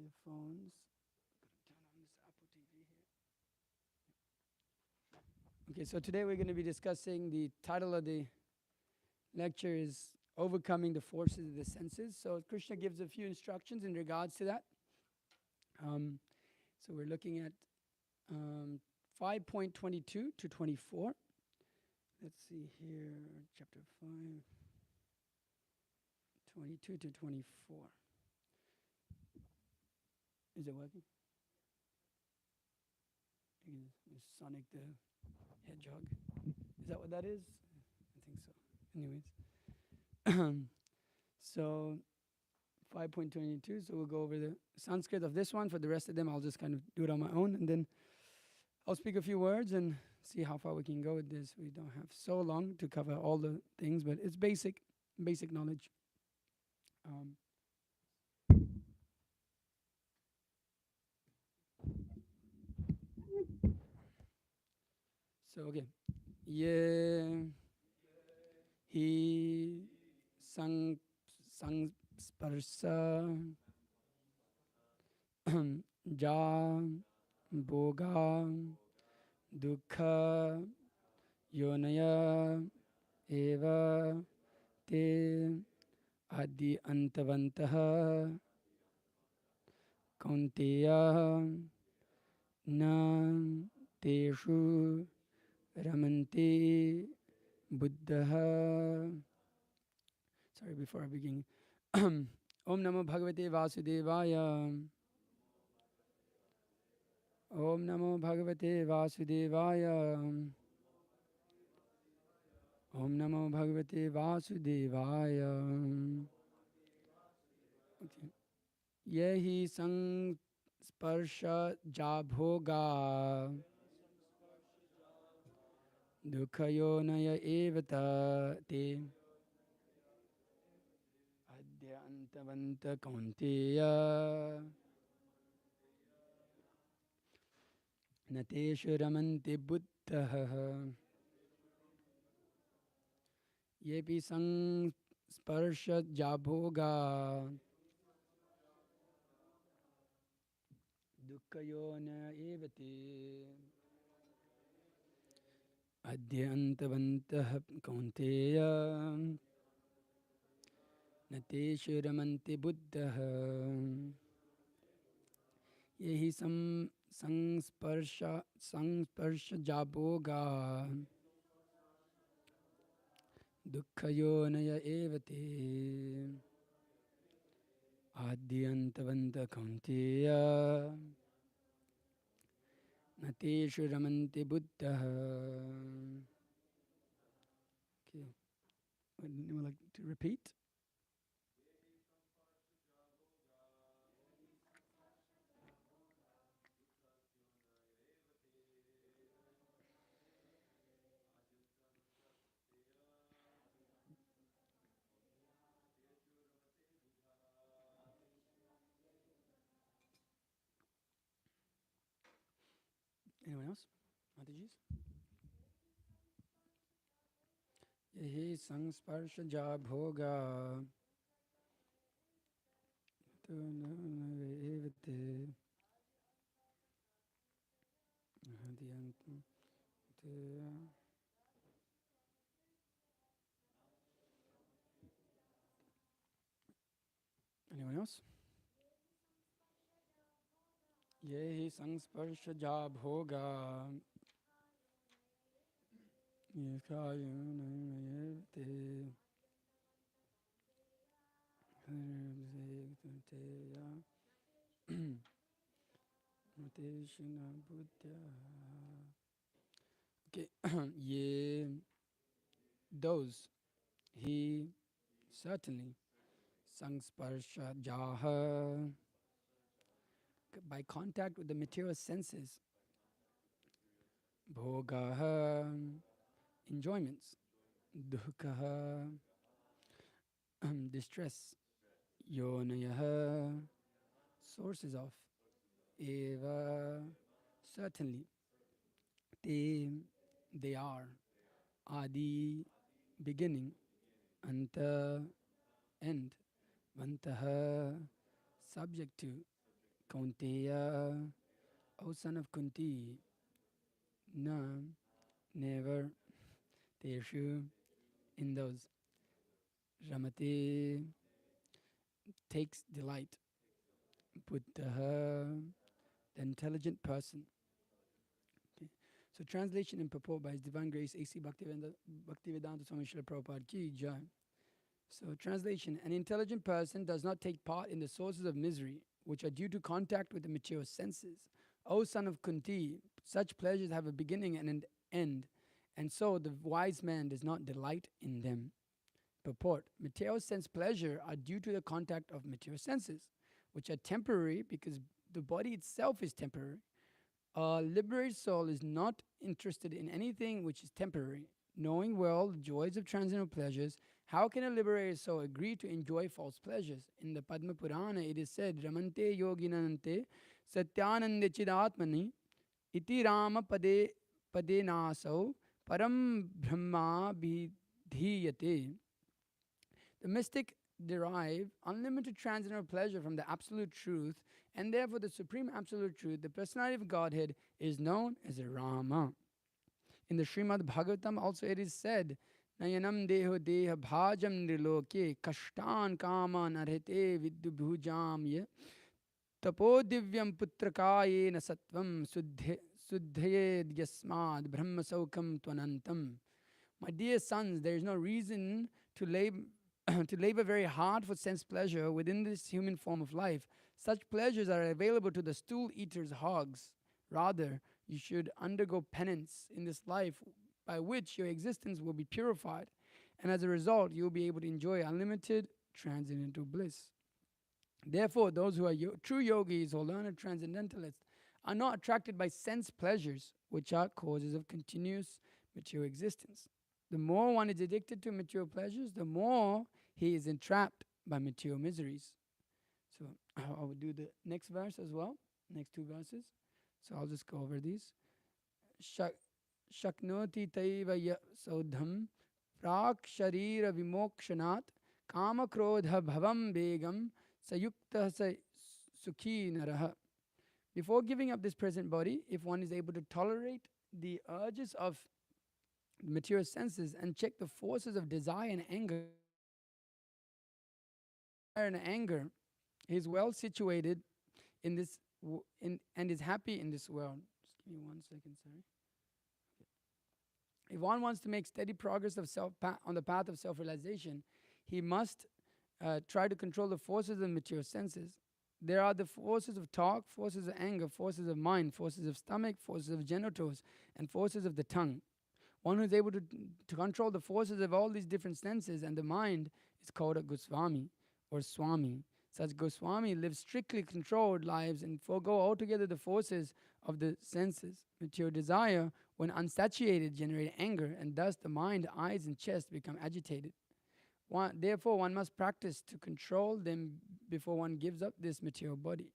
the phones. Turn on this Apple TV here. Okay, so today we're going to be discussing the title of the lecture is Overcoming the Forces of the Senses. So Krishna gives a few instructions in regards to that. So we're looking at 5.22 to 24. Let's see here, chapter 5, 22 to 24. Is it working? It's Sonic the Hedgehog. Is that what that is? I think so. Anyways. So 5.22, so we'll go over the Sanskrit of this one. For the rest of them, I'll just kind of do it on my own, and then I'll speak a few words and see how far we can go with this. We don't have so long to cover all the things, but it's basic knowledge. So, okay. Ye hi sang sparsa ja boga dukha yonaya eva te adi antavantah kaunteya na teshu ramanti buddha. Sorry, before I begin. Om Namo Bhagavate Vasudevaya. Om Namo Bhagavate Vasudevaya. Om Namo Bhagavate Vasudevaya. Okay. Yehi sang sparsha jabhoga dukkayonaya evata te adya antavanta kaunteya nateshu ramanti buddhaha yepi sang sparsha jabhoga dukkayona evate adyantavantah kaunteya nateshu ramanti buddhaha yehi sangsparsha jabhoga dukkayonaya evate adyantavantah kaunteya nateshu ramanti buddhaha. Okay. Would anyone like to repeat? Anyone else? Mataji's? Yehi sangsparsha jabhoga evate anyone else? Yehi sangsparsha jabhoga evate Okay. Ye, those, he, certainly, sangsparsha jaha, by contact with the material senses, bhogaha, enjoyments, dukkha, distress, yonayaha, sources of, eva, certainly, they are, adi, beginning, anta, end, vantaha, subject to, Kaunteya, O son of Kunti, na, never, teshu, in those. Ramate takes delight. Buddha, the intelligent person. Okay. So translation and purport by His Divine Grace A.C. Bhaktivedanta Swami Srila Prabhupada Ki Jai. So translation, an intelligent person does not take part in the sources of misery, which are due to contact with the material senses. O son of Kunti, such pleasures have a beginning and an end, and so the wise man does not delight in them. Purport, material sense pleasure are due to the contact of material senses, which are temporary because the body itself is temporary. A liberated soul is not interested in anything which is temporary. Knowing well the joys of transcendental pleasures, how can a liberated soul agree to enjoy false pleasures? In the Padma Purana, it is said, Ramante yoginante satyanande chidatmani iti rama pade naso param brahma vidhiyate. The mystic derive unlimited transcendental pleasure from the absolute truth, and therefore the supreme absolute truth, the personality of Godhead, is known as Rama. In the Srimad Bhagavatam also it is said, Nayanam deho deha bhajam niloke kashtan kama narhete vidyubhujam tapo divyam putrakaye na sattvam suddhayed yasmad brahma saukam tvanantam. My dear sons, there is no reason to labor very hard for sense pleasure within this human form of life. Such pleasures are available to the stool eaters' hogs. Rather, you should undergo penance in this life by which your existence will be purified, and as a result, you will be able to enjoy unlimited transcendental bliss. Therefore, those who are true yogis or learned transcendentalists are not attracted by sense pleasures, which are causes of continuous material existence. The more one is addicted to material pleasures, the more he is entrapped by material miseries. So I will do the next verse as well, next two verses. So I'll just go over these. Shaknoti taiva ya sodham prak sharira vimokshanat kama krodha bhavam begam sayukta sukhi naraha. Before giving up this present body, if one is able to tolerate the urges of material senses and check the forces of desire and anger, he is well situated in this and is happy in this world. Just give me 1 second, sorry. If one wants to make steady progress of on the path of self-realization, he must try to control the forces of the material senses. There are the forces of talk, forces of anger, forces of mind, forces of stomach, forces of genitals, and forces of the tongue. One who is able to control the forces of all these different senses and the mind is called a Goswami or Swami. Such Goswami live strictly controlled lives and forego altogether the forces of the senses. Material desire, when unsatiated, generate anger, and thus the mind, eyes, and chest become agitated. Therefore, one must practice to control them before one gives up this material body.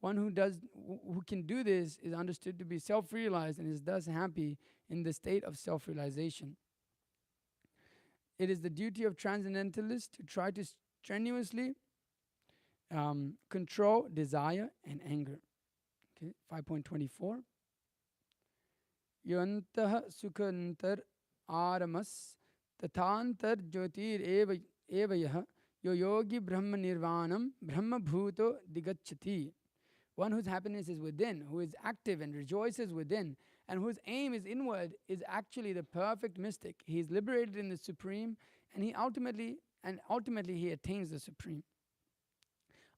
One who can do this is understood to be self-realized and is thus happy in the state of self-realization. It is the duty of transcendentalists to try to strenuously control desire and anger. Okay, 5.24. Yantah sukhantar aramas tathantar jyotir evayah yo yogi brahma nirvanam brahma bhuto digachati. One whose happiness is within, who is active and rejoices within, and whose aim is inward, is actually the perfect mystic. He is liberated in the Supreme, and ultimately he attains the Supreme.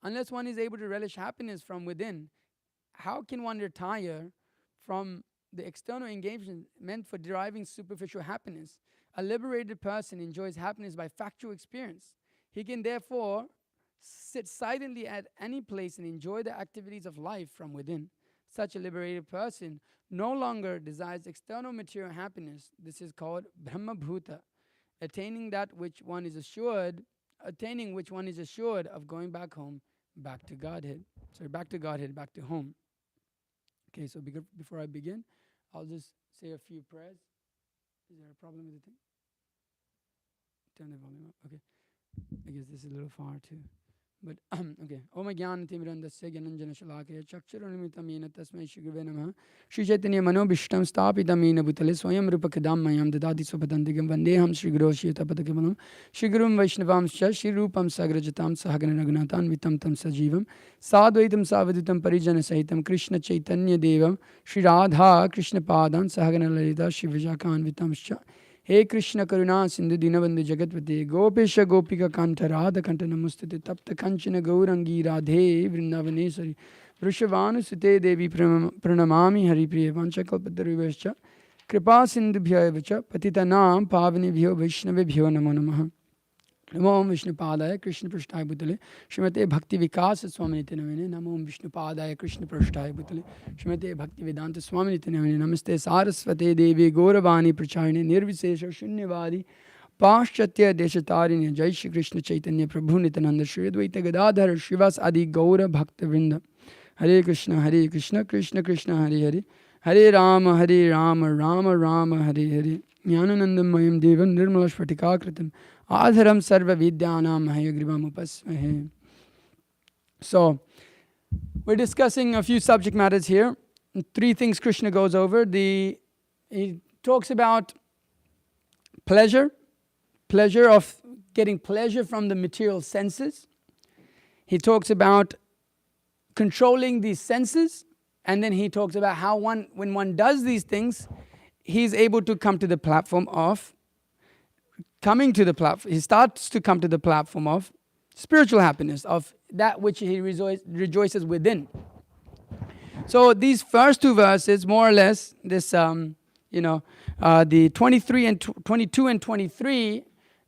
Unless one is able to relish happiness from within, how can one retire from the external engagement meant for deriving superficial happiness? A liberated person enjoys happiness by factual experience. He can therefore sit silently at any place and enjoy the activities of life from within. Such a liberated person no longer desires external material happiness. This is called Brahma Bhuta, attaining which one is assured of going back home, back to Godhead. Sorry, back to Godhead, back to home. Okay, so before I begin, I'll just say a few prayers. Is there a problem with the thing? Turn the volume up. Okay. I guess this is a little far too. But okay. Om Gyan Timirandasya Gyananjana Shalakaya Chakshurunimitamina Tasmai Shigave Namaha Shri Chaitanya Manobishtam Stapitamina Bhutale Swayam Rupakadam Mayam Dadati Swapatantigam Vandeham Shri Guru Shiyatapatakamanam Shri Gurum Vaishnavamscha Shri Rupam Sagrajatam Sahagana Raghunathan Vitam Tam Sajivam Sadvaitam Savadutam Parijana Sahitam Krishna Chaitanya Devam Shri Radha Krishna Padan Sahagana Lalita Shri Vijakan Vitamscha He Krishna Karuna Sindhu Dinabandhu Jagatpate Gopesha Gopika Kanta Radha Kanta Namustate Tapta Kanchana Gaurangi Radhe Vrindavaneshwari Vrishavanu Sute Devi Pranamami Haripriya Vanchakalpatarivascha Kripa Sindhubhya Evacha Patitanam Pavanebhyo Vaishnavebhyo Namo Namaha Namo Om Vishnu Padaya Krishna Prasthaya Bhutale Srimate Bhakti Vikas Swaminite Namine Namo Om Vishnu Padaya Krishna Prasthaya Bhutale Srimate Bhakti Vedanta Swaminite Namine Namaste Saraswate Devi Gauravani Pracharine Nirvisesha Shunyavadi Paschatya Deshatarine Jai Shri Krishna Chaitanya Prabhu Nityananda Shri Advaita Gadadhar Shivas Adi Gaura Bhakta Vrinda Hare Krishna Krishna Krishna Hare Hare Hare Rama Rama Rama Hare Hare Jnananandam Mayam Devam Nirmala Sphatikakritam Adharam Sarva Vidyanam Hayagrivam Upasmahe. So, we're discussing a few subject matters here. 3 things Krishna goes over. He talks about pleasure of getting pleasure from the material senses. He talks about controlling these senses, and then he talks about how when one does these things, he's able to come to the platform of he starts to come to the platform of spiritual happiness, of that which he rejoices within. So these first 2 verses, more or less, this the 22 and 23,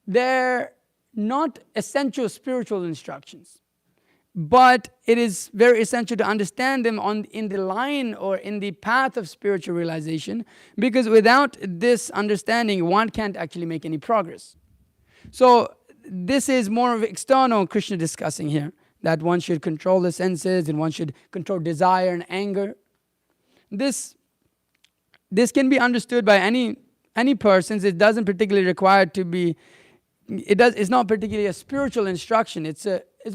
they're not essential spiritual instructions, but it is very essential to understand them in the line or in the path of spiritual realization, because without this understanding, one can't actually make any progress. So this is more of external Krishna discussing here, that one should control the senses and one should control desire and anger. This can be understood by any person. It doesn't particularly require to be. It's not particularly a spiritual instruction. It's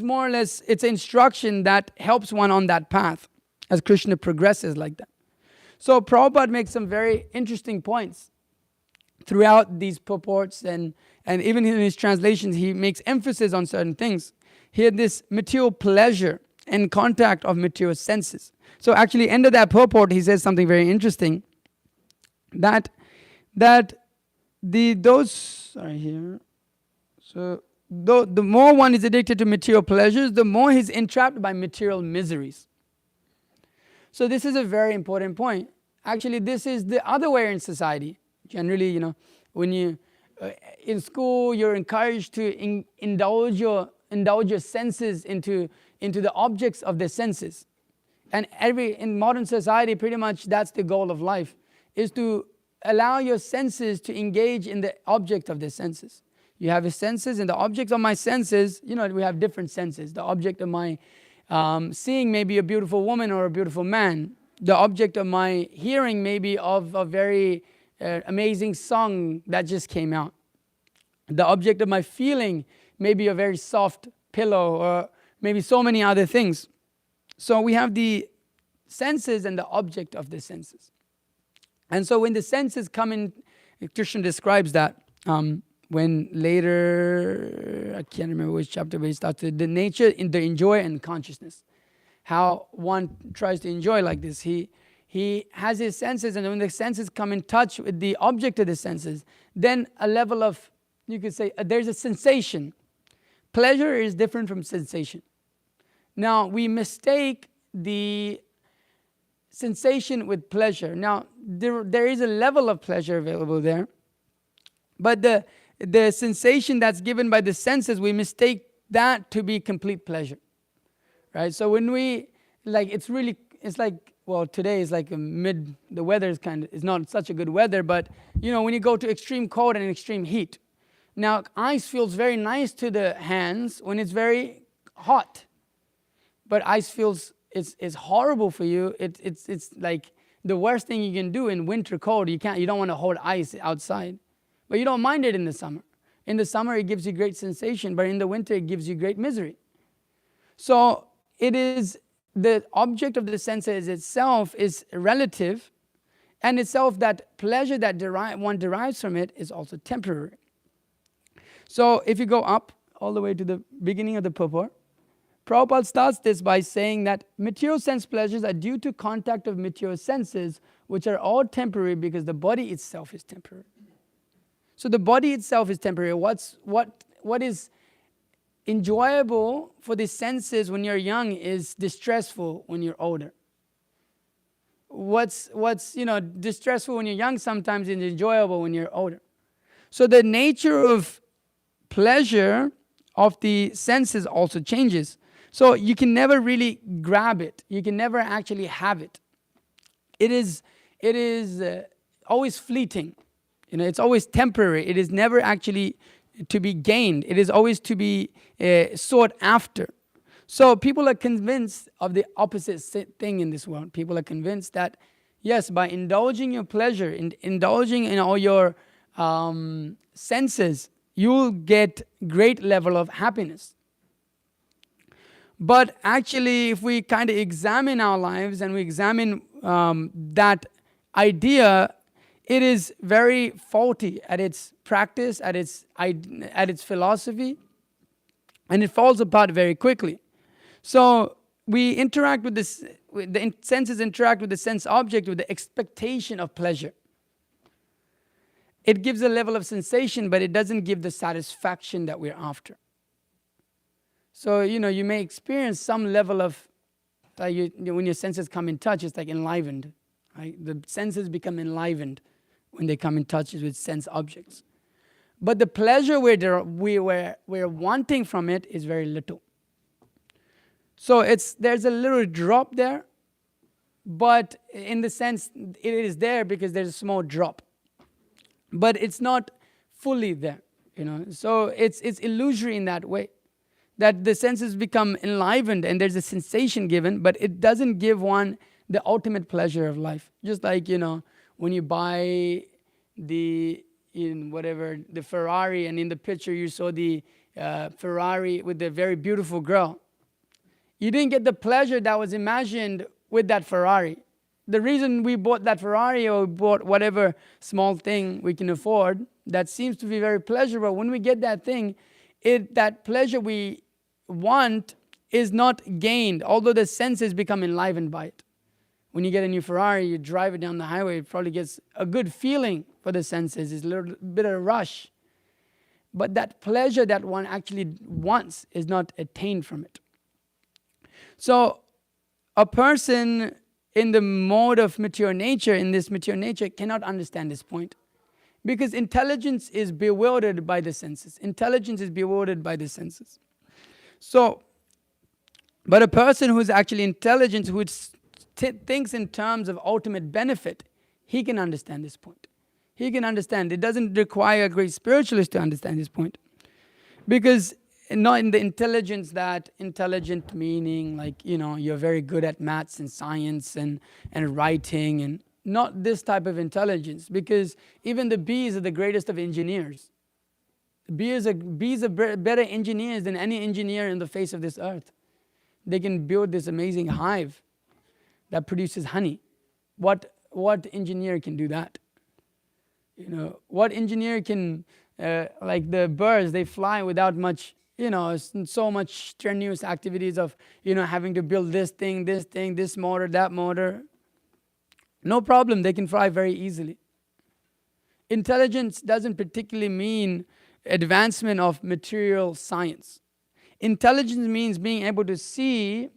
more or less, it's an instruction that helps one on that path as Krishna progresses like that. So Prabhupada makes some very interesting points throughout these purports, and even in his translations, he makes emphasis on certain things. He had this material pleasure and contact of material senses. So actually, end of that purport, he says something very interesting, that So the more one is addicted to material pleasures, the more he's entrapped by material miseries. So this is a very important point. Actually, this is the other way in society. Generally, when you in school, you're encouraged to indulge your senses into the objects of the senses. And in modern society, pretty much that's the goal of life, is to allow your senses to engage in the object of the senses. You have your senses, and the objects of my senses, we have different senses. The object of my seeing may be a beautiful woman or a beautiful man. The object of my hearing may be of a very amazing song that just came out. The object of my feeling may be a very soft pillow, or maybe so many other things. So we have the senses and the object of the senses. And so when the senses come in, Krishna describes that when later, I can't remember which chapter, but he starts with the nature in the enjoy and consciousness. How one tries to enjoy like this. He has his senses, and when the senses come in touch with the object of the senses, then a level of, you could say, there's a sensation. Pleasure is different from sensation. Now, we mistake the sensation with pleasure. Now, there is a level of pleasure available there, but the sensation that's given by the senses, we mistake that to be complete pleasure, right? So when it's like, well, today is like the weather is not such a good weather, but when you go to extreme cold and extreme heat. Now, ice feels very nice to the hands when it's very hot, but ice is horrible for you. It's like the worst thing you can do in winter cold. You don't want to hold ice outside, but you don't mind it in the summer. In the summer, it gives you great sensation, but in the winter, it gives you great misery. So it is the object of the senses itself is relative, and itself that pleasure that one derives from it is also temporary. So if you go up all the way to the beginning of the purport, Prabhupada starts this by saying that material sense pleasures are due to contact of material senses, which are all temporary because the body itself is temporary. So the body itself is temporary. What is enjoyable for the senses when you're young is distressful when you're older. What's distressful when you're young sometimes is enjoyable when you're older. So the nature of pleasure of the senses also changes. So you can never really grab it. You can never actually have it. It is always fleeting. It's always temporary. It is never actually to be gained. It is always to be sought after. So people are convinced of the opposite thing in this world. People are convinced that, yes, by indulging your pleasure, indulging in all your senses, you'll get great level of happiness. But actually, if we kind of examine our lives and we examine that idea, it is very faulty at its practice, at its philosophy, and it falls apart very quickly. So we interact with this, the senses interact with the sense object with the expectation of pleasure. It gives a level of sensation, but it doesn't give the satisfaction that we're after. So, you may experience some level of, when your senses come in touch, it's like enlivened. Right? The senses become enlivened when they come in touch with sense objects. But the pleasure we're wanting from it is very little. So there's a little drop there, but in the sense it is there because there's a small drop. But it's not fully there, So it's illusory in that way, that the senses become enlivened and there's a sensation given, but it doesn't give one the ultimate pleasure of life. Just like, when you buy the Ferrari, and in the picture you saw the Ferrari with the very beautiful girl. You didn't get the pleasure that was imagined with that Ferrari. The reason we bought that Ferrari or bought whatever small thing we can afford that seems to be very pleasurable, when we get that thing, that pleasure we want is not gained, although the senses become enlivened by it. When you get a new Ferrari, you drive it down the highway, it probably gets a good feeling for the senses. It's a little bit of a rush. But that pleasure that one actually wants is not attained from it. So a person in the mode of mature nature, in this mature nature, cannot understand this point. Because intelligence is bewildered by the senses. Intelligence is bewildered by the senses. So, but a person who is actually intelligent, who thinks in terms of ultimate benefit, he can understand this point. He can understand. It doesn't require a great spiritualist to understand this point. Because not in the intelligence, that intelligent meaning like, you're very good at maths and science and writing, and not this type of intelligence. Because even the bees are the greatest of engineers. Bees are better engineers than any engineer in the face of this earth. They can build this amazing hive that produces honey. What engineer can do that? What engineer can, like the birds, they fly without much, so much strenuous activities of, having to build this thing, this motor, that motor. No problem, they can fly very easily. Intelligence doesn't particularly mean advancement of material science. Intelligence means being able to see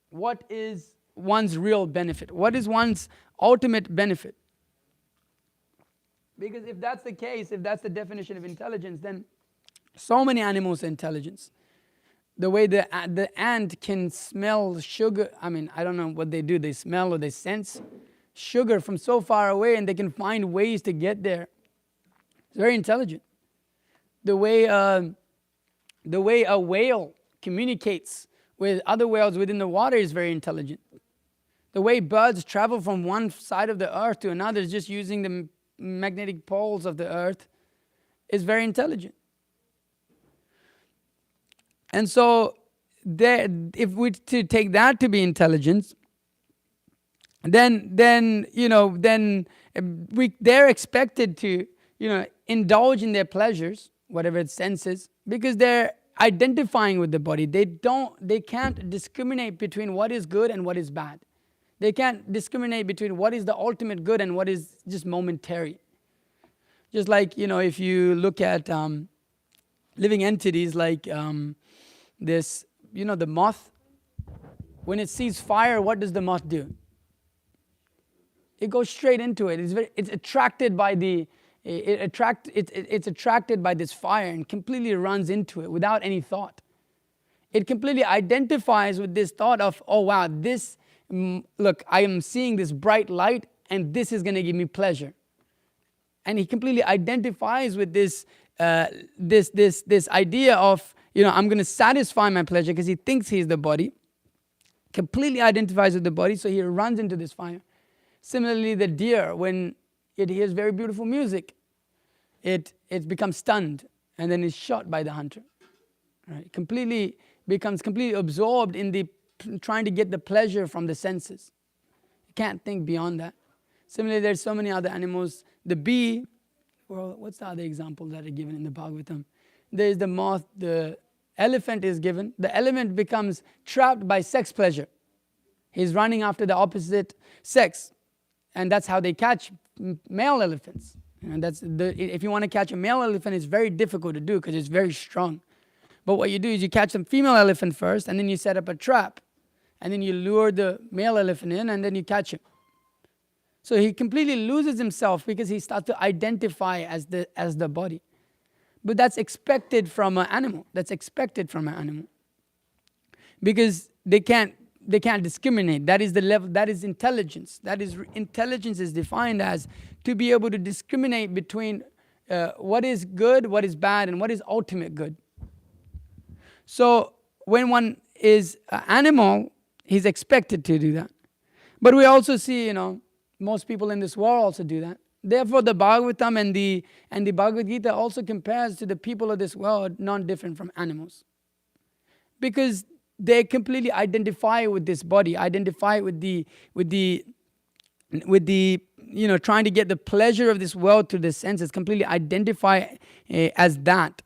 what is one's real benefit, what is one's ultimate benefit. Because if that's the case, if that's the definition of intelligence, then so many animals are intelligent. The way the ant can smell sugar, I don't know what they do, they smell or they sense sugar from so far away, and they can find ways to get there. It's very intelligent. The way a whale communicates with other whales within the water is very intelligent. The way birds travel from one side of the earth to another just using the magnetic poles of the earth is very intelligent. And so if we to take that to be intelligence, then they're expected to indulge in their pleasures, whatever it senses, because they're identifying with the body. They can't discriminate between what is good and what is bad. They can't discriminate between what is the ultimate good and what is just momentary. Just like if you look at living entities like this, the moth. When it sees fire, what does the moth do? It goes straight into it. It's attracted by it's attracted by this fire and completely runs into it without any thought. It completely identifies with this thought of, oh wow, look, I am seeing this bright light and this is going to give me pleasure. And he completely identifies with this idea of, I'm going to satisfy my pleasure, because he thinks he's the body. Completely identifies with the body, so he runs into this fire. Similarly, the deer, when it hears very beautiful music, it becomes stunned and then is shot by the hunter. Right? Becomes completely absorbed in trying to get the pleasure from the senses. You can't think beyond that. Similarly, there's so many other animals. The bee, well, what's the other example that are given in the Bhagavatam? There's the moth, the elephant is given. The elephant becomes trapped by sex pleasure. He's running after the opposite sex. And that's how they catch male elephants. If you want to catch a male elephant, it's very difficult to do because it's very strong. But what you do is you catch some female elephant first, and then you set up a trap. And then you lure the male elephant in, and then you catch him. So he completely loses himself because he starts to identify as the body. But that's expected from an animal. Because they can't discriminate. That is the level, that is intelligence. Intelligence is defined as to be able to discriminate between what is good, what is bad, and what is ultimate good. So when one is an animal, he's expected to do that. But we also see, most people in this world also do that. Therefore, the Bhagavatam and the Bhagavad Gita also compares to the people of this world not different from animals, because they completely identify with this body, identify with the trying to get the pleasure of this world through the senses, completely identify as that.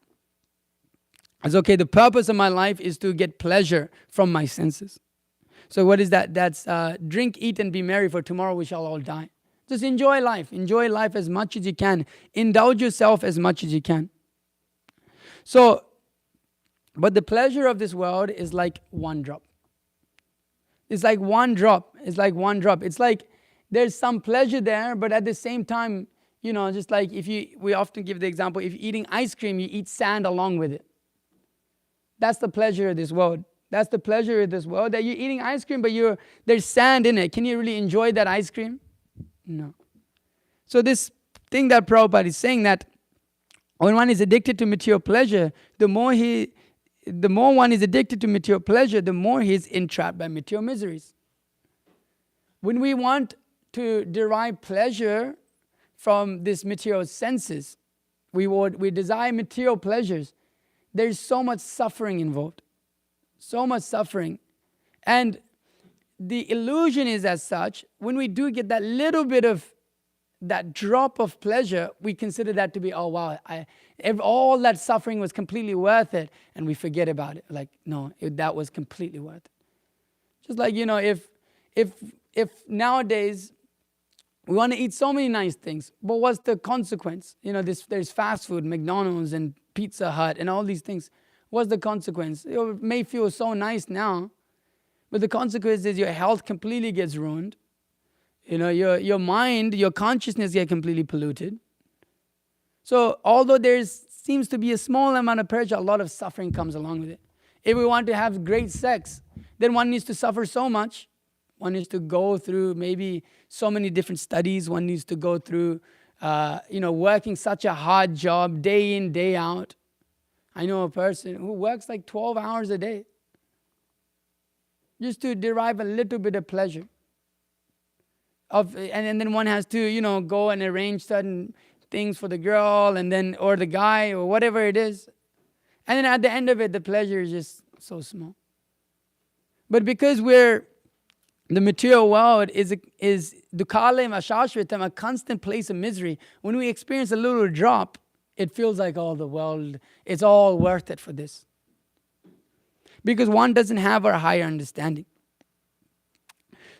As okay, the purpose of my life is to get pleasure from my senses. So what is that? That's drink, eat, and be merry, for tomorrow we shall all die. Just enjoy life. Enjoy life as much as you can. Indulge yourself as much as you can. So, but the pleasure of this world is like one drop. It's like one drop. It's like there's some pleasure there, but at the same time, just like we often give the example, if you're eating ice cream, you eat sand along with it. That's the pleasure of this world. That's the pleasure of this world, that you're eating ice cream, but there's sand in it. Can you really enjoy that ice cream? No. So this thing that Prabhupada is saying, that when one is addicted to material pleasure, the more one is addicted to material pleasure, the more he is entrapped by material miseries. When we want to derive pleasure from this material senses, we desire material pleasures, there's so much suffering involved. So much suffering. And the illusion is as such, when we do get that little bit of that drop of pleasure, we consider that to be, oh wow, all that suffering was completely worth it, and we forget about it. Like, no, that was completely worth it. Just like, if nowadays we want to eat so many nice things, but what's the consequence? There's fast food, McDonald's and Pizza Hut and all these things. What's the consequence? It may feel so nice now, but the consequence is your health completely gets ruined. Your mind, your consciousness get completely polluted. So although there seems to be a small amount of pleasure, a lot of suffering comes along with it. If we want to have great sex, then one needs to suffer so much. One needs to go through maybe so many different studies. One needs to go through, working such a hard job day in, day out. I know a person who works like 12 hours a day just to derive a little bit of pleasure. And then one has to, go and arrange certain things for the girl or the guy or whatever it is. And then at the end of it, the pleasure is just so small. But because the material world is dukkhalem ashashvatam, a constant place of misery, when we experience a little drop, it feels like all the world, it's all worth it for this. Because one doesn't have a higher understanding.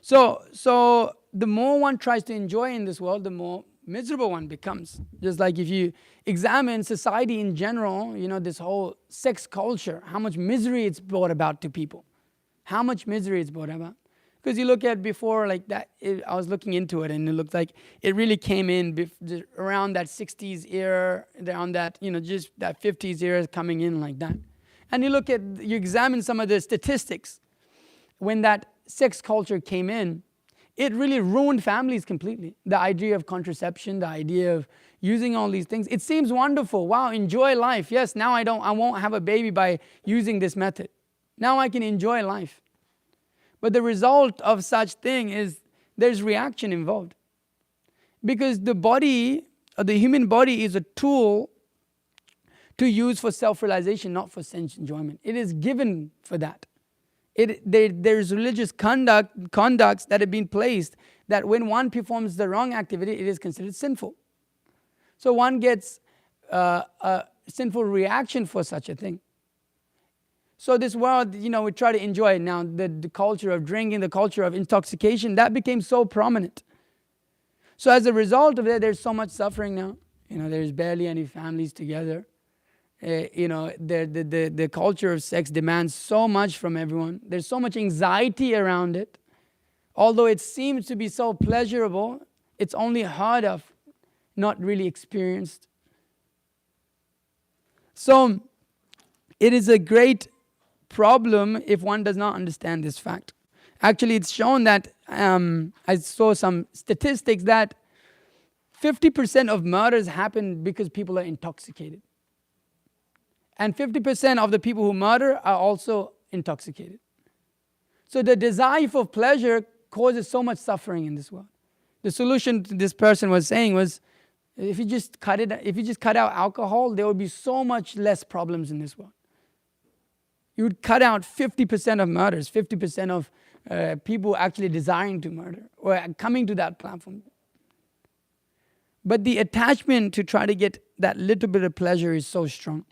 So the more one tries to enjoy in this world, the more miserable one becomes. Just like if you examine society in general, this whole sex culture, how much misery it's brought about to people. How much misery it's brought about. Because you look at before like that, I was looking into it and it looked like it really came in around that 60s era, around that, just that 50s era coming in like that. And you examine some of the statistics when that sex culture came in, it really ruined families completely. The idea of contraception, the idea of using all these things. It seems wonderful. Wow, enjoy life. Yes, now I won't have a baby by using this method. Now I can enjoy life. But the result of such thing is there's reaction involved. Because the body, or the human body, is a tool to use for self-realization, not for sense enjoyment. It is given for that. There's religious conducts that have been placed that when one performs the wrong activity, it is considered sinful. So one gets a sinful reaction for such a thing. So this world, we try to enjoy it now. The culture of drinking, the culture of intoxication, that became so prominent. So as a result of that, there's so much suffering now. There's barely any families together. The culture of sex demands so much from everyone. There's so much anxiety around it. Although it seems to be so pleasurable, it's only heard of, not really experienced. So it is a great problem if one does not understand this fact. Actually, it's shown that, I saw some statistics that 50% of murders happen because people are intoxicated. And 50% of the people who murder are also intoxicated. So the desire for pleasure causes so much suffering in this world. The solution to this person was saying was, if you just cut out alcohol, there would be so much less problems in this world. You would cut out 50% of murders, 50% of people actually desiring to murder or coming to that platform. But the attachment to try to get that little bit of pleasure is so strong.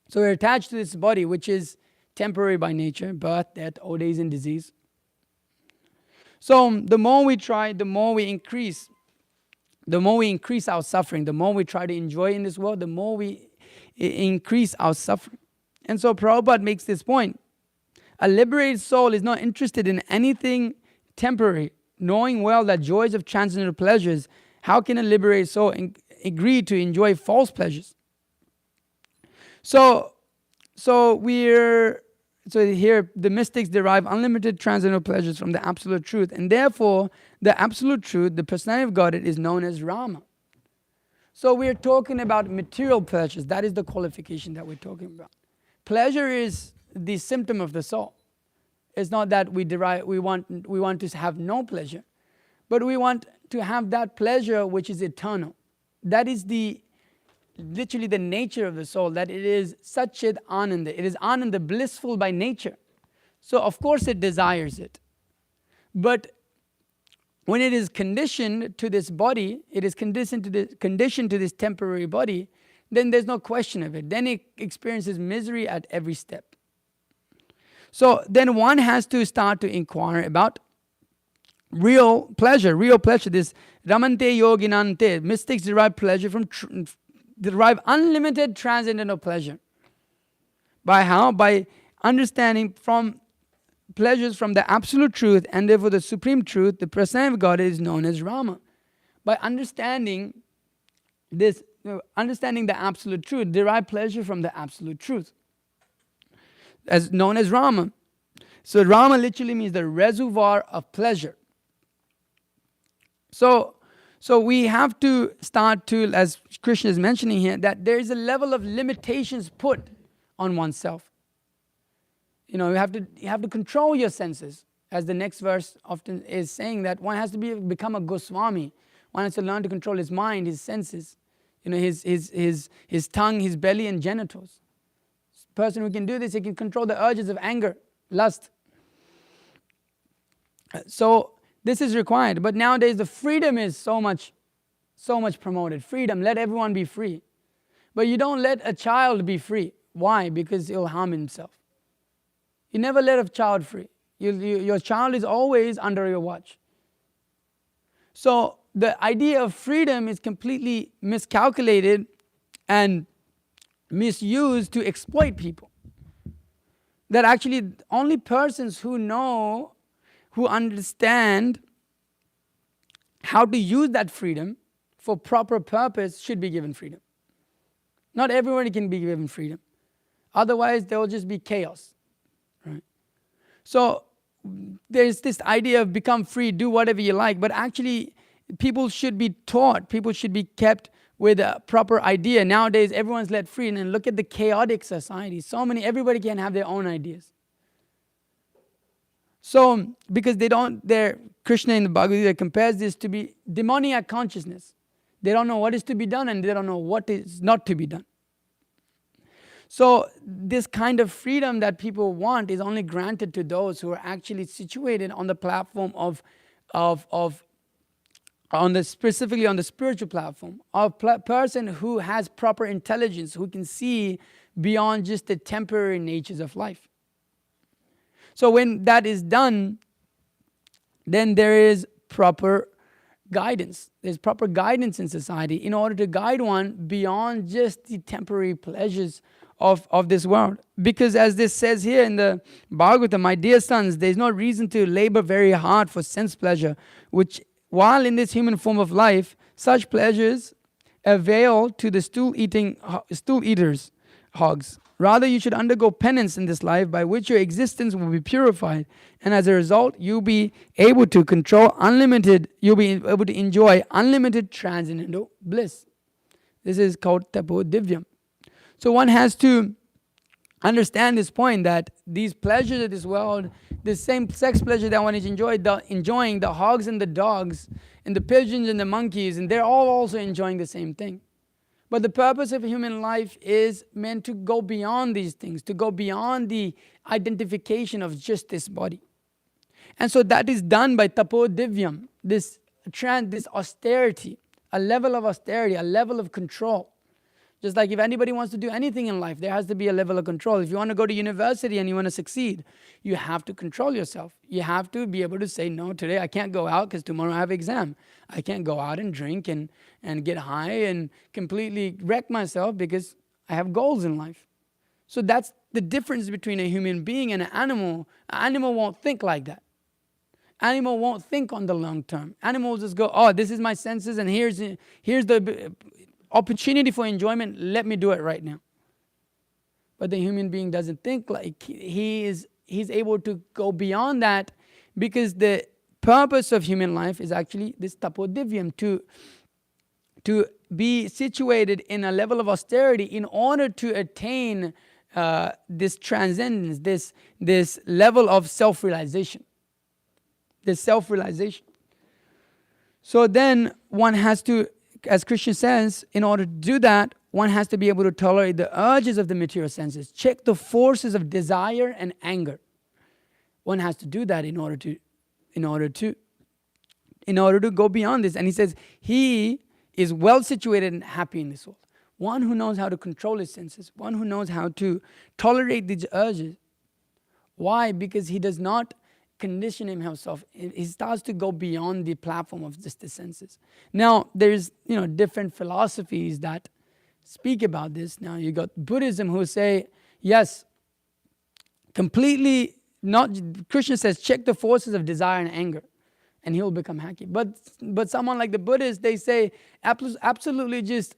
So we're attached to this body, which is temporary by nature, birth, death, old age, and disease. So the more we try, the more we increase our suffering. The more we try to enjoy in this world, the more we increase our suffering. And so Prabhupada makes this point. A liberated soul is not interested in anything temporary, knowing well that joys of transcendental pleasures, how can a liberated soul agree to enjoy false pleasures? So here the mystics derive unlimited transcendental pleasures from the absolute truth, and therefore the absolute truth, the personality of Godhead, is known as Rama. So we're talking about material pleasures. That is the qualification that we're talking about. Pleasure is the symptom of the soul. It's not that we want to have no pleasure, but we want to have that pleasure which is eternal. That is literally the nature of the soul, that it is Satchit Ananda. It is Ananda, blissful by nature. So of course it desires it. But when it is conditioned to this body, it is conditioned to this temporary body, then there's no question of it. Then it experiences misery at every step. So then one has to start to inquire about real pleasure. This Ramante Yoginante, mystics derive pleasure derive unlimited transcendental pleasure. By how? By understanding from pleasures from the absolute truth, and therefore the supreme truth, the personality of God, is known as Rama. By understanding this, understanding the absolute truth, derive pleasure from the absolute truth, as known as Rama. So Rama literally means the reservoir of pleasure. So we have to start to, as Krishna is mentioning here, that there is a level of limitations put on oneself. You have to control your senses, as the next verse often is saying, that one has to become a Goswami. One has to learn to control his mind, his senses, his tongue, his belly, and genitals. Person who can do this, he can control the urges of anger, lust. So this is required. But nowadays the freedom is so much promoted. Freedom, let everyone be free. But you don't let a child be free. Why? Because he'll harm himself. You never let a child free. Your child is always under your watch. So the idea of freedom is completely miscalculated and misused to exploit people. That actually only persons who know, who understand how to use that freedom for proper purpose should be given freedom. Not everybody can be given freedom. Otherwise, there will just be chaos. Right? So there's this idea of become free, do whatever you like, but actually people should be taught, people should be kept with a proper idea. Nowadays, everyone's let free, and look at the chaotic society. Everybody can have their own ideas. So, because Krishna in the Bhagavad Gita compares this to be demoniac consciousness. They don't know what is to be done and they don't know what is not to be done. So, this kind of freedom that people want is only granted to those who are actually situated on the platform specifically on the spiritual platform, of person who has proper intelligence, who can see beyond just the temporary natures of life. So when that is done, then there is proper guidance. There's proper guidance in society in order to guide one beyond just the temporary pleasures of this world. Because as this says here in the Bhagavatam, my dear sons, there is no reason to labor very hard for sense pleasure, which while in this human form of life, such pleasures avail to the stool eaters, hogs. Rather, you should undergo penance in this life by which your existence will be purified. And as a result, you'll be able to enjoy unlimited transcendental bliss. This is called Tapo Divyam. So one has to understand this point that these pleasures of this world, the same sex pleasure that one is enjoying, the hogs and the dogs, and the pigeons and the monkeys, and they're all also enjoying the same thing. But the purpose of human life is meant to go beyond these things, to go beyond the identification of just this body. And so that is done by Tapo Divyam, this austerity, a level of austerity, a level of control. Just like if anybody wants to do anything in life, there has to be a level of control. If you want to go to university and you want to succeed, you have to control yourself. You have to be able to say, no, today I can't go out because tomorrow I have exam. I can't go out and drink and get high and completely wreck myself because I have goals in life. So that's the difference between a human being and an animal. An animal won't think like that. Animal won't think on the long term. Animals just go, oh, this is my senses and here's the opportunity for enjoyment, let me do it right now. But the human being doesn't think like he's able to go beyond that, because the purpose of human life is actually this Tapo Divyam, to be situated in a level of austerity in order to attain this transcendence, this level of self-realization. So then one has to, as Krishna says, in order to do that, one has to be able to tolerate the urges of the material senses, check the forces of desire and anger. One has to do that in order to go beyond this. And he says, he is well situated and happy in this world. One who knows how to control his senses, one who knows how to tolerate these urges. Why? Because he does not condition himself. He starts to go beyond the platform of just the senses. Now, there's different philosophies that speak about this. Now, you got Buddhism who say, yes, completely not. Krishna says, check the forces of desire and anger, and he will become happy. But someone like the Buddhists, they say, absolutely just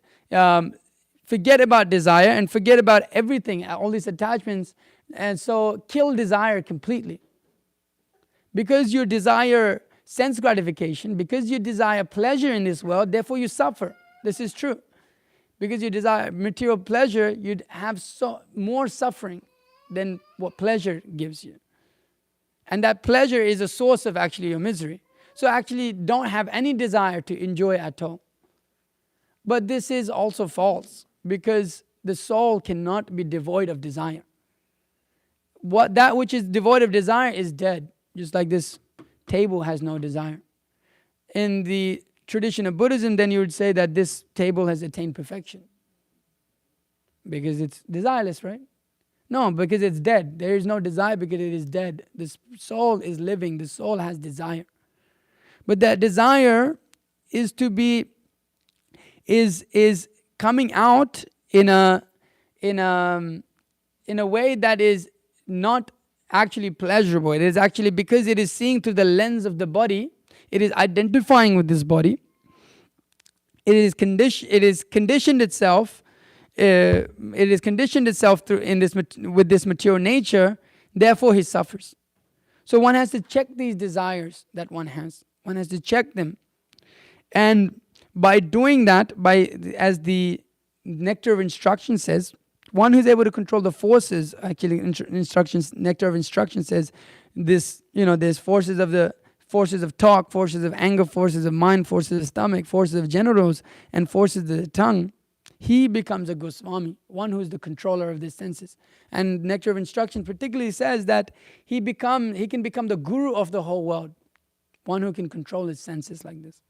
forget about desire and forget about everything, all these attachments, and so kill desire completely. Because you desire sense gratification, because you desire pleasure in this world, therefore you suffer. This is true. Because you desire material pleasure, you'd have more suffering than what pleasure gives you. And that pleasure is a source of actually your misery. So actually don't have any desire to enjoy at all. But this is also false, because the soul cannot be devoid of desire. That which is devoid of desire is dead. Just like this table has no desire. In the tradition of Buddhism, then you would say that this table has attained perfection because it's desireless, right? No, because it's dead. There is no desire because it is dead. The soul is living. The soul has desire. But that desire is to be is coming out in a way that is not actually pleasurable. It is actually because it is seeing through the lens of the body. It is identifying with this body. It is conditioned itself. It is conditioned itself through with this material nature. Therefore, he suffers. So one has to check these desires that one has. One has to check them, and by doing that, as the Nectar of Instruction says, one who's able to control the forces. Actually, Nectar of Instruction says this. There's forces of talk, forces of anger, forces of mind, forces of stomach, forces of genitals, and forces of the tongue. He becomes a Goswami, one who is the controller of the senses. And Nectar of Instruction particularly says that he can become the guru of the whole world, one who can control his senses like this.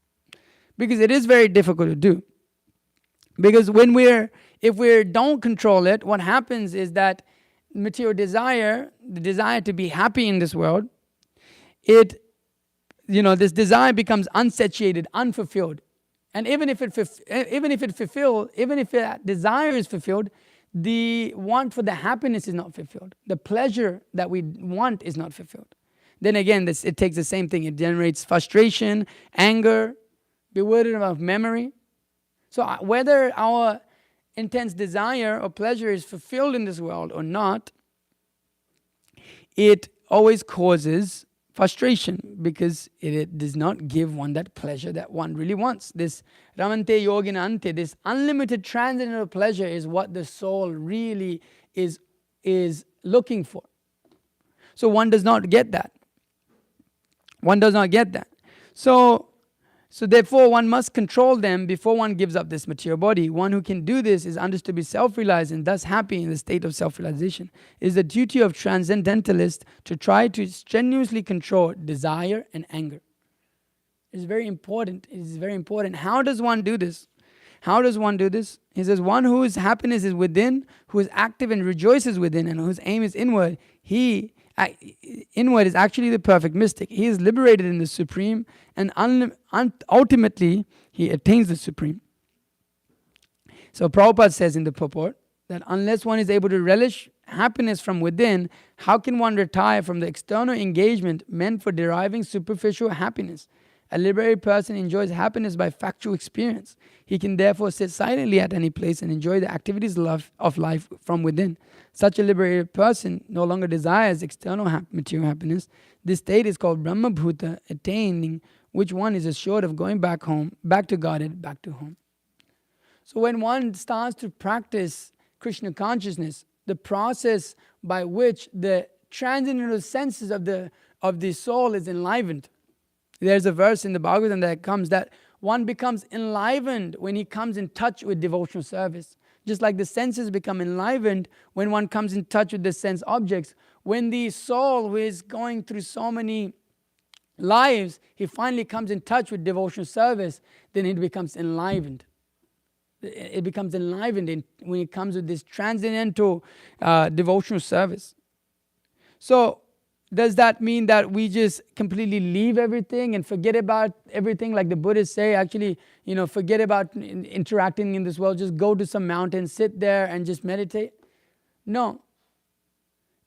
Because it is very difficult to do. Because if we don't control it, what happens is that material desire, the desire to be happy in this world, this desire becomes unsatiated, unfulfilled. And even if that desire is fulfilled, the want for the happiness is not fulfilled. The pleasure that we want is not fulfilled. Then again, it takes the same thing. It generates frustration, anger, bewilderment of memory. So whether our intense desire or pleasure is fulfilled in this world or not, it always causes frustration because it does not give one that pleasure that one really wants. This Ramante Yogina Ante, this unlimited transcendental pleasure is what the soul really is looking for. So one does not get that. One does not get that. So therefore one must control them before one gives up this material body. One who can do this is understood to be self-realized and thus happy in the state of self-realization. It is the duty of transcendentalists to try to strenuously control desire and anger. It is very important. It is very important. How does one do this? How does one do this? He says, one whose happiness is within, who is active and rejoices within, and whose aim is inward, inward is actually the perfect mystic. He is liberated in the Supreme, and ultimately he attains the Supreme. So Prabhupada says in the purport that unless one is able to relish happiness from within, how can one retire from the external engagement meant for deriving superficial happiness? A liberated person enjoys happiness by factual experience. He can therefore sit silently at any place and enjoy the activities of life from within. Such a liberated person no longer desires external material happiness. This state is called Brahmabhuta, attaining which one is assured of going back home, back to Godhead, back to home. So when one starts to practice Krishna consciousness, the process by which the transcendental senses of the soul is enlivened. There's a verse in the Bhagavatam that comes that one becomes enlivened when he comes in touch with devotional service. Just like the senses become enlivened when one comes in touch with the sense objects. When the soul who is going through so many lives, he finally comes in touch with devotional service, then it becomes enlivened. It becomes enlivened when it comes with this transcendental devotional service. So, does that mean that we just completely leave everything and forget about everything, like the Buddhists say, actually, forget about interacting in this world, just go to some mountain, sit there and just meditate? No.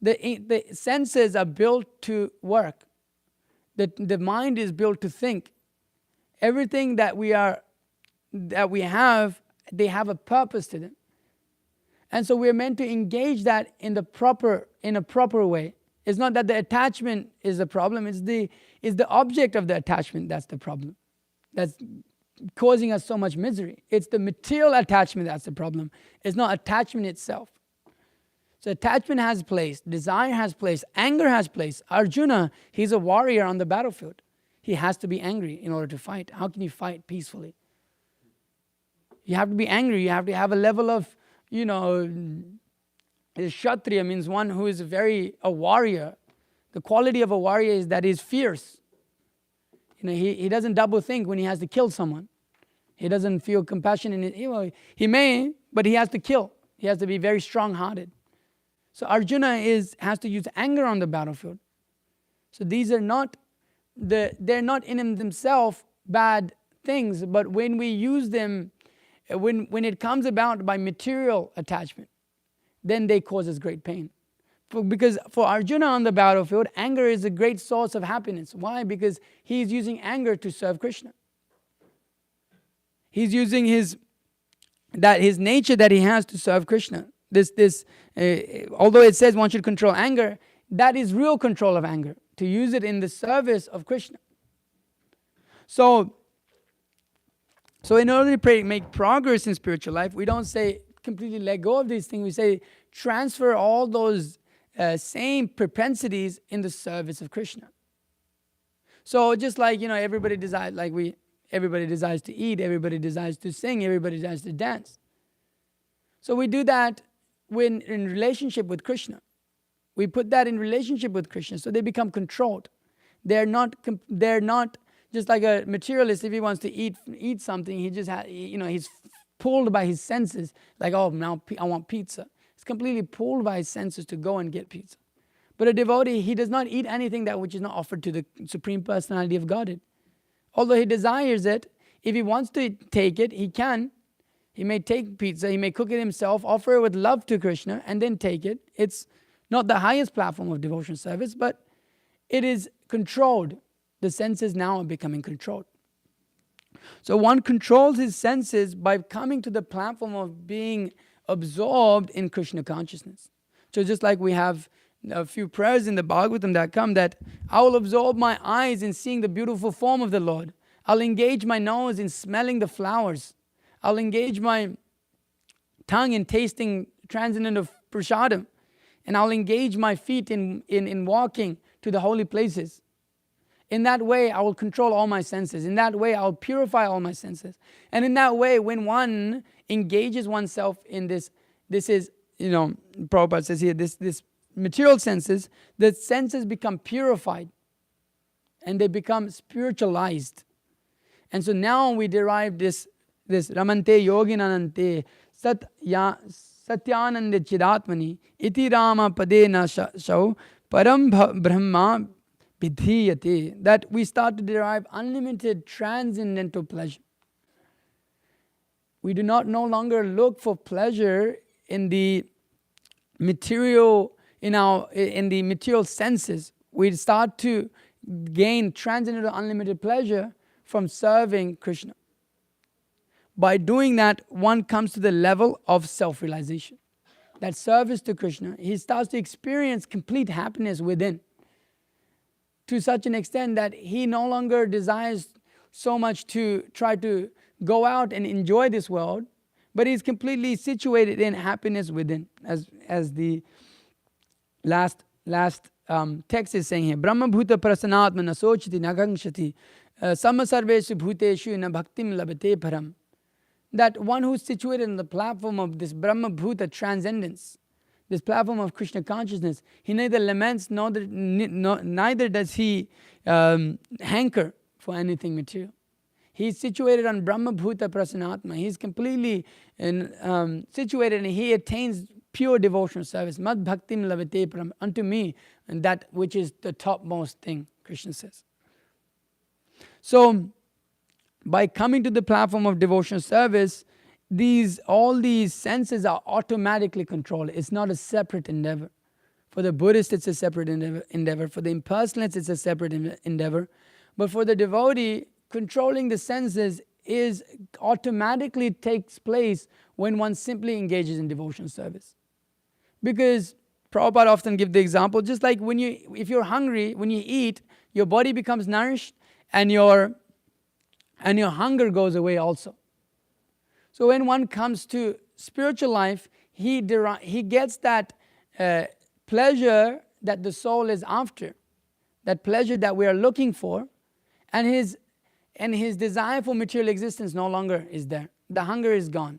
The senses are built to work. The mind is built to think. Everything that we have, they have a purpose to them. And so we're meant to engage that in a proper way. It's not that the attachment is the problem, it's the object of the attachment that's the problem. That's causing us so much misery. It's the material attachment that's the problem. It's not attachment itself. So attachment has place, desire has place, anger has place. Arjuna, he's a warrior on the battlefield. He has to be angry in order to fight. How can you fight peacefully? You have to be angry. You have to have a level of, Kshatriya means one who is a warrior. The quality of a warrior is that he's fierce. he doesn't double think when he has to kill someone. He doesn't feel compassion in it. He may, but he has to kill. He has to be very strong-hearted. So Arjuna has to use anger on the battlefield. So these are not they're not in themselves bad things, but when we use them, when it comes about by material attachment, then they cause us great pain. Because for Arjuna on the battlefield, anger is a great source of happiness. Why? Because he's using anger to serve Krishna. He's using his nature that he has to serve Krishna. Although it says one should control anger, that is real control of anger, to use it in the service of Krishna. So in order to make progress in spiritual life, we don't say completely let go of these things. We say transfer all those same propensities in the service of Krishna. So just like everybody desires, everybody desires to eat, everybody desires to sing, everybody desires to dance. So we do that when in relationship with Krishna. We put that in relationship with Krishna, so they become controlled. They're not just like a materialist. If he wants to eat something, he's pulled by his senses. Like, oh, now I want pizza. He's completely pulled by his senses to go and get pizza. But a devotee, he does not eat anything that which is not offered to the Supreme Personality of Godhead. Although he desires it, if he wants to take it, he can. He may take pizza, he may cook it himself, offer it with love to Krishna, and then take it. It's not the highest platform of devotion service, but it is controlled. The senses now are becoming controlled. So one controls his senses by coming to the platform of being absorbed in Krishna consciousness. So just like we have a few prayers in the Bhagavatam that come that I will absorb my eyes in seeing the beautiful form of the Lord. I'll engage my nose in smelling the flowers. I'll engage my tongue in tasting transcendental of prasadam. And I'll engage my feet in walking to the holy places. In that way, I will control all my senses. In that way, I'll purify all my senses. And in that way, when one engages oneself in this is, Prabhupada says here, this material senses, the senses become purified. And they become spiritualized. And so now we derive this Ramante Yoginanante Satyananda Chidatmani Iti Rama Pade Na Shau Param Brahma Vidhiyate, that we start to derive unlimited transcendental pleasure. We do not no longer look for pleasure in the material in the material senses. We start to gain transcendental unlimited pleasure from serving Krishna. By doing that, one comes to the level of self-realization. That service to Krishna, he starts to experience complete happiness within. To such an extent that he no longer desires so much to try to go out and enjoy this world, but he's completely situated in happiness within. As the last text is saying here, Brahma Bhuta Prasanatma na sochiti nagangshati samasarveshu bhuteshu na bhaktim labate param. That one who is situated on the platform of this Brahma Bhuta transcendence, this platform of Krishna consciousness, he neither laments neither does he hanker for anything material. He is situated on Brahma Bhuta Prasanatma. He is completely situated and he attains pure devotional service. Mad bhaktim lavate param, unto me, and that which is the topmost thing, Krishna says. So, by coming to the platform of devotional service, all these senses are automatically controlled. It's not a separate endeavor. For the Buddhist, it's a separate endeavor. For the impersonalist, it's a separate endeavor. But for the devotee, controlling the senses automatically takes place when one simply engages in devotional service. Because Prabhupada often gives the example, just like if you're hungry, when you eat, your body becomes nourished and your hunger goes away also. So when one comes to spiritual life, he gets that pleasure that the soul is after, that pleasure that we are looking for, and his desire for material existence no longer is there. The hunger is gone.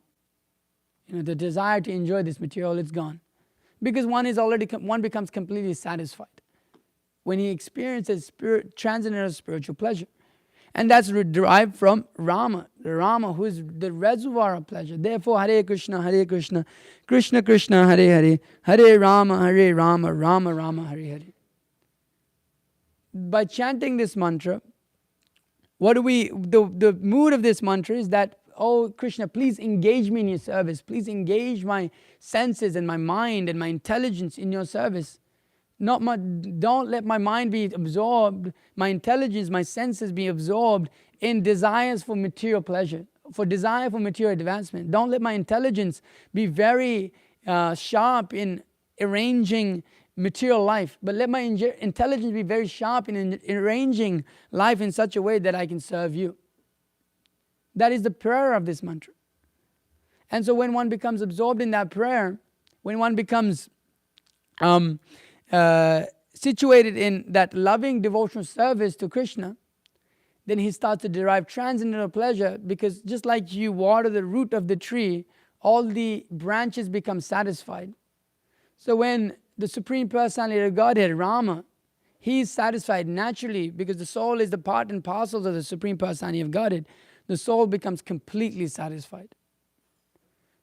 The desire to enjoy this material is gone, because one becomes completely satisfied when he experiences transcendental spiritual pleasure. And that's derived from Rama, the Rama who is the reservoir of pleasure. Therefore, Hare Krishna, Krishna Krishna, Hare Hare, Hare Rama, Rama Rama, Hare Hare. By chanting this mantra, the mood of this mantra is that, oh Krishna, please engage me in your service. Please engage my senses and my mind and my intelligence in your service. Don't let my mind be absorbed, my intelligence, my senses be absorbed in desires for material pleasure, for desire for material advancement. Don't let my intelligence be very sharp in arranging material life, but let my intelligence be very sharp in arranging life in such a way that I can serve you. That is the prayer of this mantra. And so when one becomes absorbed in that prayer, when one becomes situated in that loving devotional service to Krishna, then he starts to derive transcendental pleasure, because just like you water the root of the tree, all the branches become satisfied. So when the Supreme Personality of Godhead, Rama, he is satisfied naturally, because the soul is the part and parcel of the Supreme Personality of Godhead. The soul becomes completely satisfied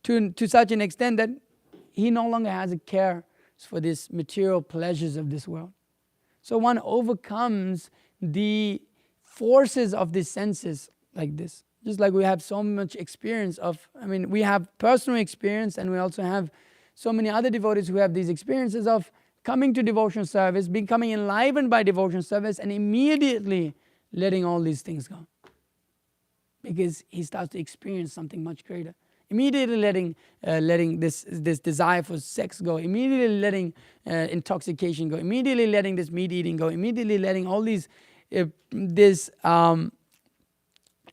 to such an extent that he no longer has a care for these material pleasures of this world. So one overcomes the forces of the senses like this. Just like we have so much experience of, we have personal experience, and we also have so many other devotees who have these experiences of coming to devotional service, becoming enlivened by devotional service, and immediately letting all these things go. Because he starts to experience something much greater. Immediately letting this desire for sex go, immediately letting intoxication go, immediately letting this meat eating go, immediately letting all these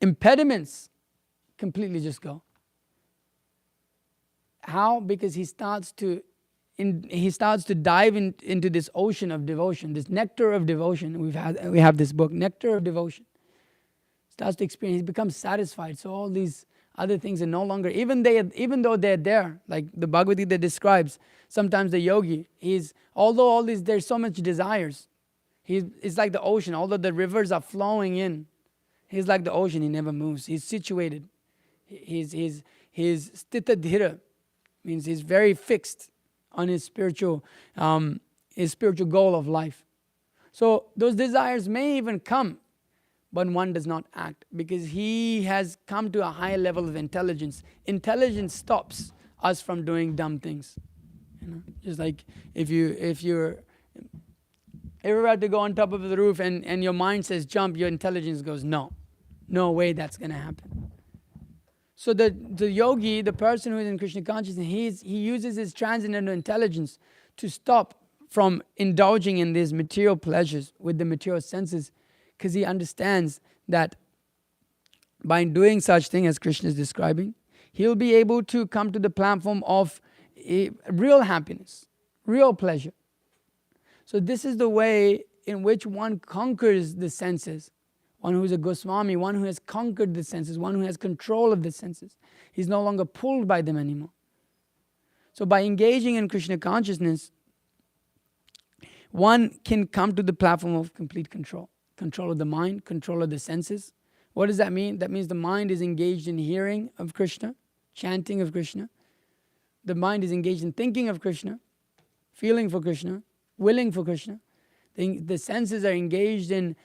impediments completely just go. How? Because he starts to dive into this ocean of devotion, this nectar of devotion. We have this book, Nectar of Devotion. Starts to experience, he becomes satisfied. So all these other things are no longer, even though they're there, like the Bhagavad Gita describes, sometimes the yogi, there's so much desires, it's like the ocean. Although the rivers are flowing in, he's like the ocean, he never moves. He's situated. He's stita dhira, means he's very fixed on his spiritual goal of life. So those desires may even come, but one does not act, because he has come to a higher level of intelligence. Intelligence stops us from doing dumb things. Just like if you're ever about to go on top of the roof and your mind says jump, your intelligence goes no way that's going to happen. So the yogi, the person who is in Krishna consciousness, he uses his transcendental intelligence to stop from indulging in these material pleasures with the material senses, because he understands that by doing such thing as Krishna is describing, he'll be able to come to the platform of real happiness, real pleasure. So this is the way in which one conquers the senses. One who is a Goswami, one who has conquered the senses, one who has control of the senses. He's no longer pulled by them anymore. So by engaging in Krishna consciousness, one can come to the platform of complete control. Control of the mind, control of the senses. What does that mean? That means the mind is engaged in hearing of Krishna, chanting of Krishna. The mind is engaged in thinking of Krishna, feeling for Krishna, willing for Krishna. The senses are engaged in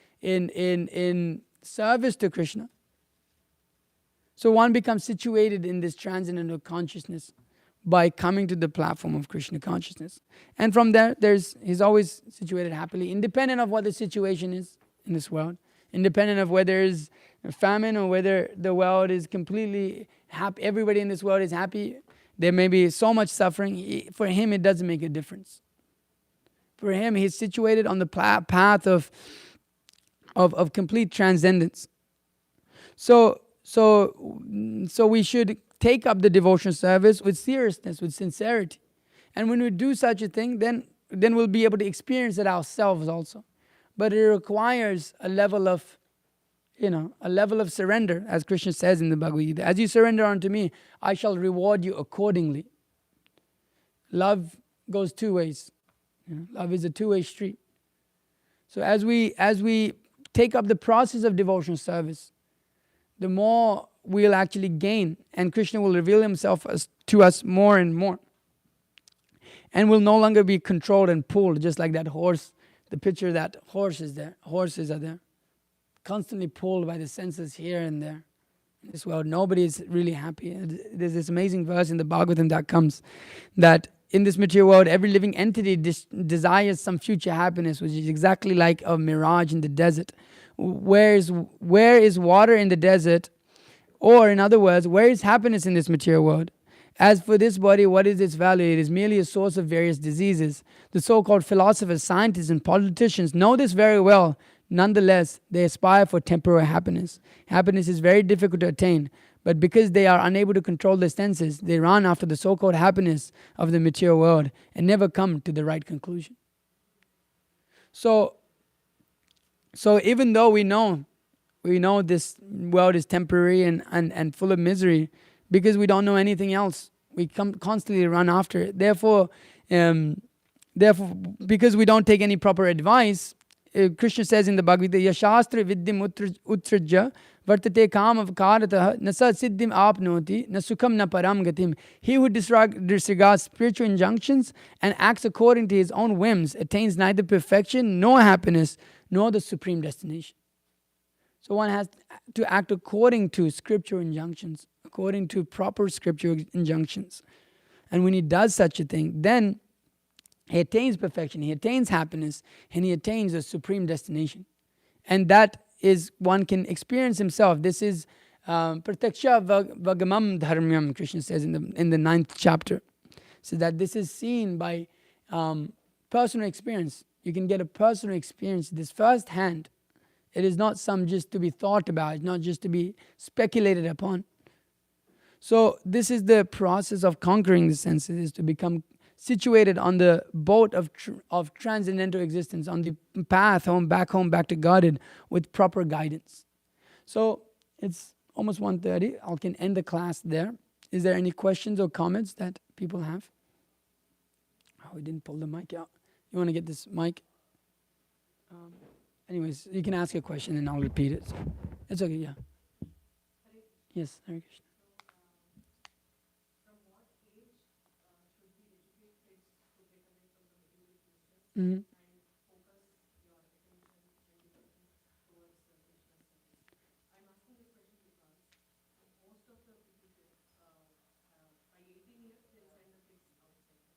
service to Krishna. So one becomes situated in this transcendental consciousness by coming to the platform of Krishna consciousness. And from there, he's always situated happily, independent of what the situation is in this world, independent of whether there's famine or whether the world is completely happy, everybody in this world is happy. There may be so much suffering. For him, it doesn't make a difference. For him, he's situated on the path of complete transcendence. So we should take up the devotional service with seriousness, with sincerity. And when we do such a thing, then we'll be able to experience it ourselves also. But it requires a level of surrender, as Krishna says in the Bhagavad Gita. As you surrender unto me, I shall reward you accordingly. Love goes two ways. Love is a two-way street. So as we take up the process of devotional service, the more we'll actually gain, and Krishna will reveal himself to us more and more. And we'll no longer be controlled and pulled, just like that horse, the picture of that horse is there. Horses are there, constantly pulled by the senses here and there. In this world, nobody is really happy. There's this amazing verse in the Bhagavatam that comes that in this material world, every living entity desires some future happiness, which is exactly like a mirage in the desert. Where is water in the desert? Or in other words, where is happiness in this material world? As for this body, what is its value? It is merely a source of various diseases. The so-called philosophers, scientists, and politicians know this very well. Nonetheless, they aspire for temporary happiness. Happiness is very difficult to attain, but because they are unable to control their senses, they run after the so-called happiness of the material world and never come to the right conclusion. So even though we know this world is temporary and full of misery, because we don't know anything else, we constantly run after it. Therefore, because we don't take any proper advice, Krishna says in the Bhagavad Gita, Yashastra vidyam utrajya vartate kam avkaratah nasa siddhim apnoti na sukham na param gatim. He who disregards spiritual injunctions and acts according to his own whims attains neither perfection nor happiness nor the supreme destination. So one has to act according to scriptural injunctions, according to proper scriptural injunctions. And when he does such a thing, then he attains perfection, he attains happiness, and he attains the supreme destination. And that is, one can experience himself. This is pratyaksha vagamam dharmyam, Krishna says in the 9th chapter. So that this is seen by personal experience. You can get a personal experience, this firsthand. It is not some just to be thought about, it's not just to be speculated upon. So this is the process of conquering the senses, is to become situated on the boat of transcendental existence, on the path back to Godhead with proper guidance. So it's almost 1:30. I can end the class there. Is there any questions or comments that people have? Oh, we didn't pull the mic out. You want to get this mic? Anyways, you can ask a question and I'll repeat it. So it's okay, yeah. Yes, Hare Krishna. Mm-hmm.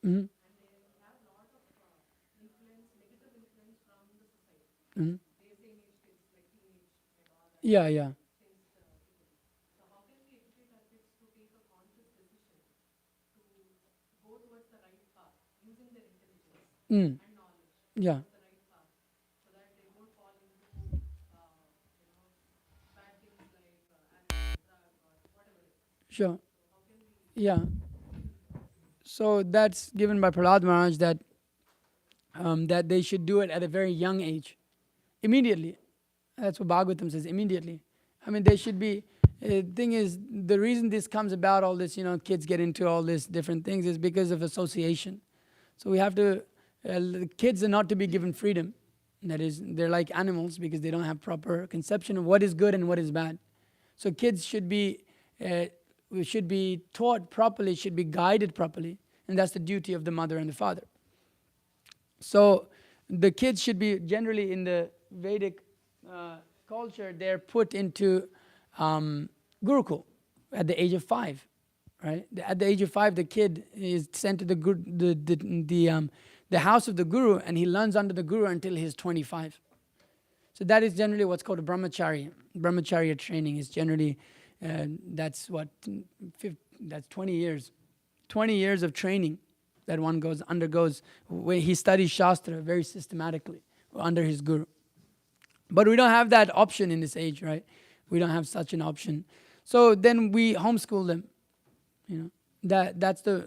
Mm-hmm. Mm-hmm. Yeah. Mm. Yeah. Sure. Yeah. So that's given by Prahlad Maharaj that that they should do it at a very young age, immediately. That's what Bhagavatam says, immediately. I mean, they should be. The thing is, the reason this comes about, all this, kids get into all these different things, is because of association. So we have to. The kids are not to be given freedom. That is, they're like animals because they don't have proper conception of what is good and what is bad. So kids should be taught properly, should be guided properly, and that's the duty of the mother and the father. So the kids should be, generally in the Vedic culture, they're put into Gurukul at the age of 5, right? At the age of 5, the kid is sent to the house of the guru, and he learns under the guru until he's 25. So that is generally what's called a brahmacharya. Brahmacharya training is generally, that's 20 years. 20 years of training that one undergoes when he studies Shastra very systematically under his guru. But we don't have that option in this age, right? We don't have such an option. So then we homeschool them. That's the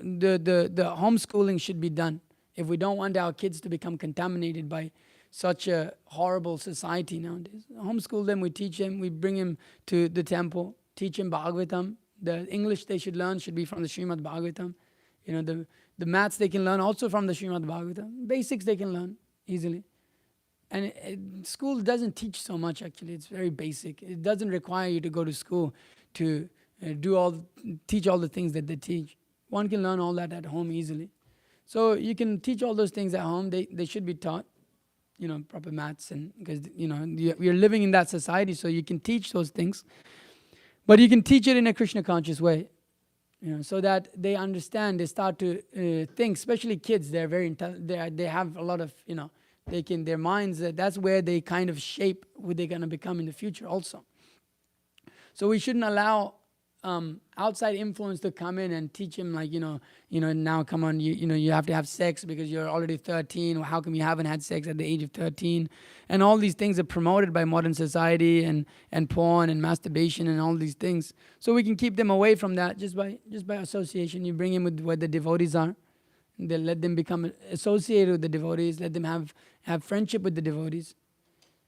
homeschooling should be done. If we don't want our kids to become contaminated by such a horrible society nowadays, homeschool them, we teach them, we bring them to the temple, teach them Bhagavatam. The English they should learn should be from the Srimad Bhagavatam. The maths they can learn also from the Srimad Bhagavatam. Basics they can learn easily. and school doesn't teach so much. Actually, it's very basic. It doesn't require you to go to school to teach all the things that they teach. One can learn all that at home easily. So you can teach all those things at home. They should be taught, proper maths, and because we are living in that society, so you can teach those things, but you can teach it in a Krishna conscious way, so that they understand. They start to think. Especially kids, they're very they have a lot of their minds. That's where they kind of shape who they're going to become in the future also. So we shouldn't allow outside influence to come in and teach him now come on, you have to have sex because you're already 13. Or how come you haven't had sex at the age of 13? And all these things are promoted by modern society and porn and masturbation and all these things. So we can keep them away from that just by association. You bring him with where the devotees are. They let them become associated with the devotees. Let them have friendship with the devotees.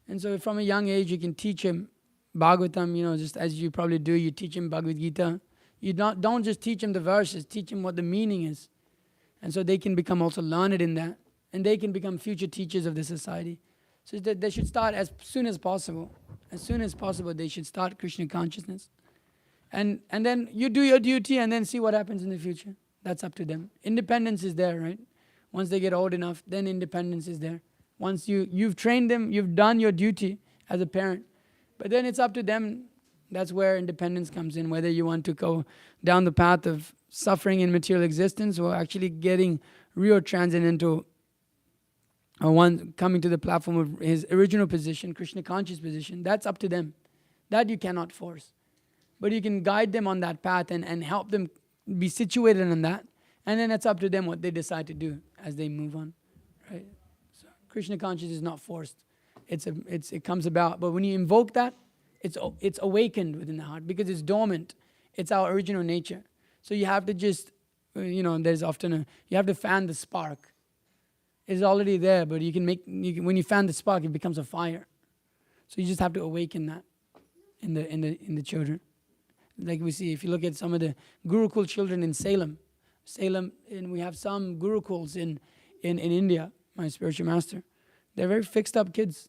And so from a young age, you can teach him Bhagavatam, just as you probably do. You teach him Bhagavad Gita. You don't just teach him the verses, teach him what the meaning is. And so they can become also learned in that. And they can become future teachers of the society. So they should start as soon as possible. As soon as possible, they should start Krishna consciousness. And then you do your duty and then see what happens in the future. That's up to them. Independence is there, right? Once they get old enough, then independence is there. Once you've trained them, you've done your duty as a parent. But then it's up to them. That's where independence comes in, whether you want to go down the path of suffering in material existence or actually getting real transcendental, or one coming to the platform of his original position, Krishna conscious position. That's up to them. That you cannot force. But you can guide them on that path and help them be situated in that. And then it's up to them what they decide to do as they move on. Right? So Krishna consciousness is not forced. It comes about. But when you invoke that, it's awakened within the heart because it's dormant. It's our original nature. So you have to just, there's often you have to fan the spark. It's already there, but when you fan the spark, it becomes a fire. So you just have to awaken that in the children. Like we see, if you look at some of the Gurukul children in Salem, and we have some Gurukuls in India, my spiritual master. They're very fixed up kids.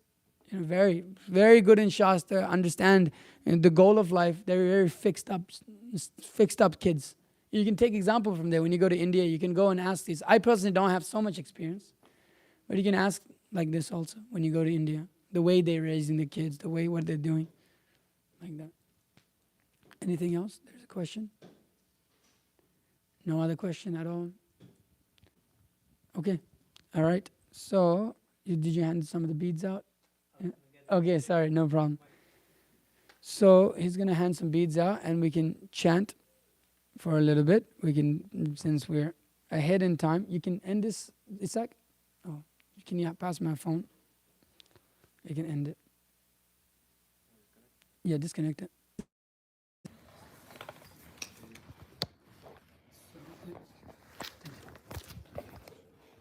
Very, very good in Shastra, understand the goal of life. They're very fixed up kids. You can take example from there. When you go to India, you can go and ask these. I personally don't have so much experience, but you can ask like this also when you go to India. The way they're raising the kids, the way what they're doing, like that. Anything else? There's a question? No other question at all? Okay. All right. So, did you hand some of the beads out? Okay, sorry, no problem. So he's going to hand some beads out and we can chant for a little bit. We can, since we're ahead in time, you can end this, Isak? Oh, can you pass my phone? You can end it. Yeah, disconnect it.